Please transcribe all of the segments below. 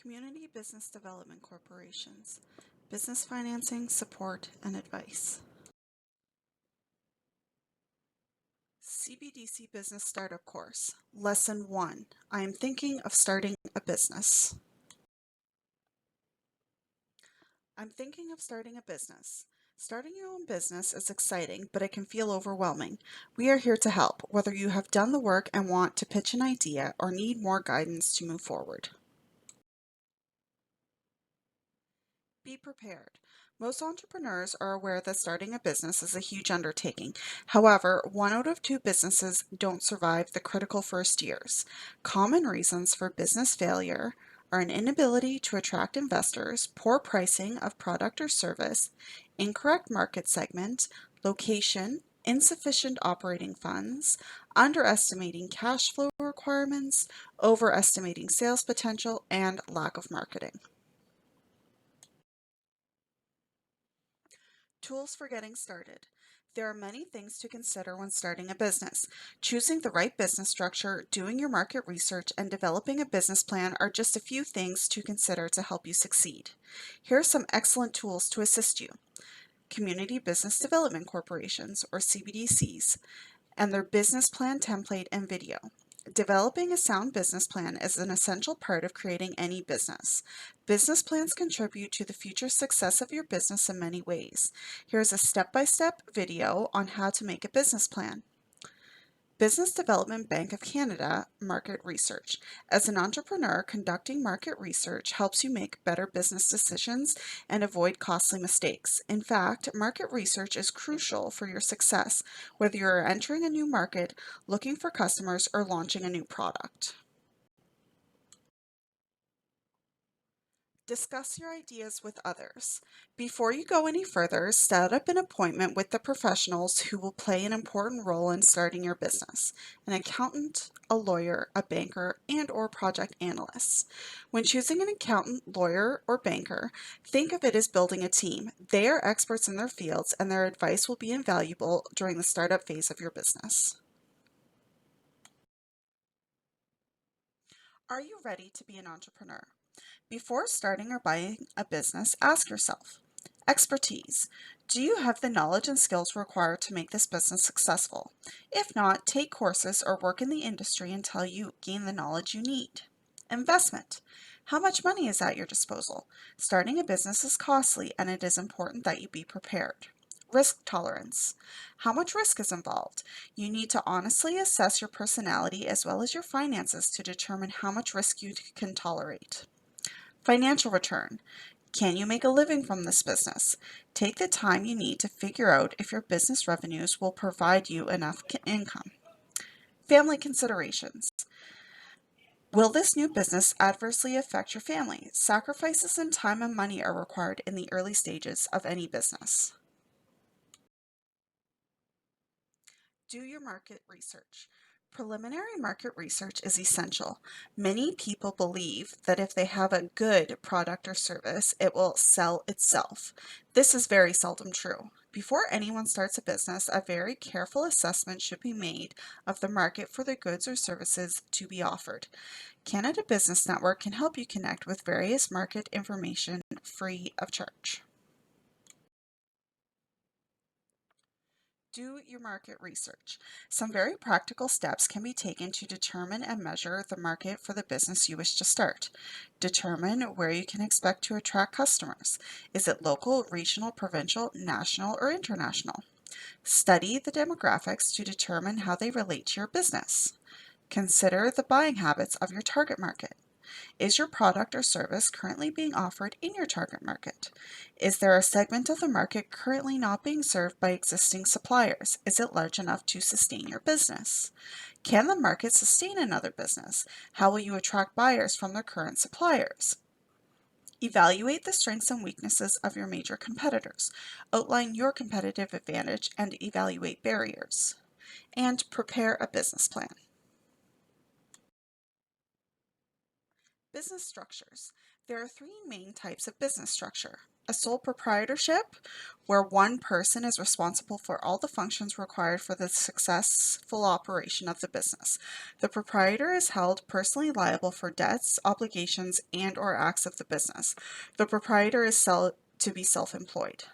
Community Business Development Corporations, Business Financing, Support, and Advice. CBDC Business Startup Course, Lesson 1. I am thinking of starting a business. I'm thinking of starting a business. Starting your own business is exciting, but it can feel overwhelming. We are here to help, whether you have done the work and want to pitch an idea or need more guidance to move forward. Be prepared. Most entrepreneurs are aware that starting a business is a huge undertaking. However, 1 out of 2 businesses don't survive the critical first years. Common reasons for business failure are an inability to attract investors, poor pricing of product or service, incorrect market segment, location, insufficient operating funds, underestimating cash flow requirements, overestimating sales potential, and lack of marketing. Tools for getting started. There are many things to consider when starting a business. Choosing the right business structure, doing your market research, and developing a business plan are just a few things to consider to help you succeed. Here are some excellent tools to assist you. Community Business Development Corporations, or CBDCs, and their business plan template and video. Developing a sound business plan is an essential part of creating any business. Business plans contribute to the future success of your business in many ways. Here's a step-by-step video on how to make a business plan. Business Development Bank of Canada Market Research. As an entrepreneur, conducting market research helps you make better business decisions and avoid costly mistakes. In fact, market research is crucial for your success, whether you're entering a new market, looking for customers, or launching a new product. Discuss your ideas with others. Before you go any further, set up an appointment with the professionals who will play an important role in starting your business: an accountant, a lawyer, a banker, and/or project analysts. When choosing an accountant, lawyer, or banker, think of it as building a team. They are experts in their fields, and their advice will be invaluable during the startup phase of your business. Are you ready to be an entrepreneur? Before starting or buying a business, ask yourself: expertise. Do you have the knowledge and skills required to make this business successful? If not, take courses or work in the industry until you gain the knowledge you need. Investment. How much money is at your disposal? Starting a business is costly, and it is important that you be prepared. Risk tolerance. How much risk is involved? You need to honestly assess your personality as well as your finances to determine how much risk you can tolerate. Financial return. Can you make a living from this business? Take the time you need to figure out if your business revenues will provide you enough income. Family considerations. Will this new business adversely affect your family? Sacrifices in time and money are required in the early stages of any business. Do your market research. Preliminary market research is essential. Many people believe that if they have a good product or service, it will sell itself. This is very seldom true. Before anyone starts a business, a very careful assessment should be made of the market for the goods or services to be offered. Canada Business Network can help you connect with various market information free of charge. Do your market research. Some very practical steps can be taken to determine and measure the market for the business you wish to start. Determine where you can expect to attract customers. Is it local, regional, provincial, national, or international? Study the demographics to determine how they relate to your business. Consider the buying habits of your target market. Is your product or service currently being offered in your target market? Is there a segment of the market currently not being served by existing suppliers? Is it large enough to sustain your business? Can the market sustain another business? How will you attract buyers from their current suppliers? Evaluate the strengths and weaknesses of your major competitors. Outline your competitive advantage and evaluate barriers. And prepare a business plan. Business structures. There are three main types of business structure. A sole proprietorship, where one person is responsible for all the functions required for the successful operation of the business. The proprietor is held personally liable for debts, obligations, and/or acts of the business. The proprietor is to be self-employed.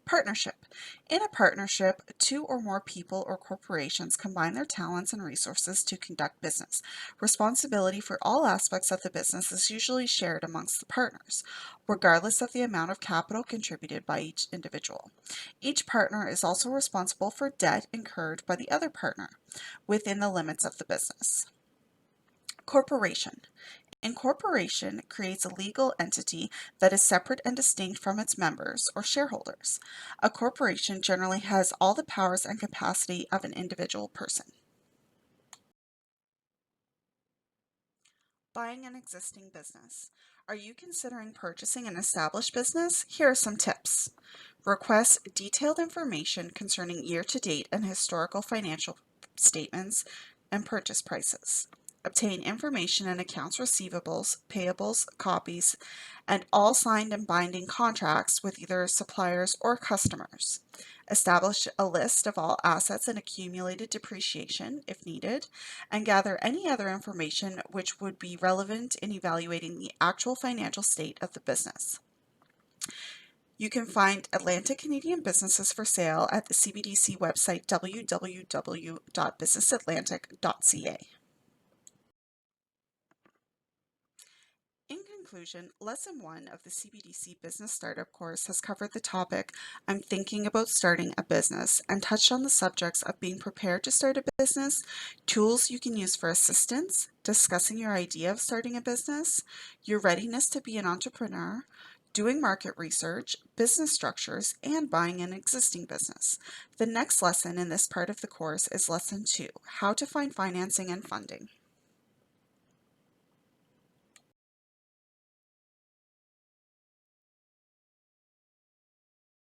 Partnership. In a partnership, two or more people or corporations combine their talents and resources to conduct business. Responsibility for all aspects of the business is usually shared amongst the partners, regardless of the amount of capital contributed by each individual. Each partner is also responsible for debt incurred by the other partner within the limits of the business. Corporation. Incorporation creates a legal entity that is separate and distinct from its members or shareholders. A corporation generally has all the powers and capacity of an individual person. Buying an existing business. Are you considering purchasing an established business? Here are some tips. Request detailed information concerning year-to-date and historical financial statements and purchase prices. Obtain information in accounts receivables, payables, copies, and all signed and binding contracts with either suppliers or customers. Establish a list of all assets and accumulated depreciation if needed, and gather any other information which would be relevant in evaluating the actual financial state of the business. You can find Atlantic Canadian businesses for sale at the CBDC website www.businessatlantic.ca. In conclusion, Lesson 1 of the CBDC Business Startup course has covered the topic, I'm thinking about starting a business, and touched on the subjects of being prepared to start a business, tools you can use for assistance, discussing your idea of starting a business, your readiness to be an entrepreneur, doing market research, business structures, and buying an existing business. The next lesson in this part of the course is Lesson 2, how to find financing and funding.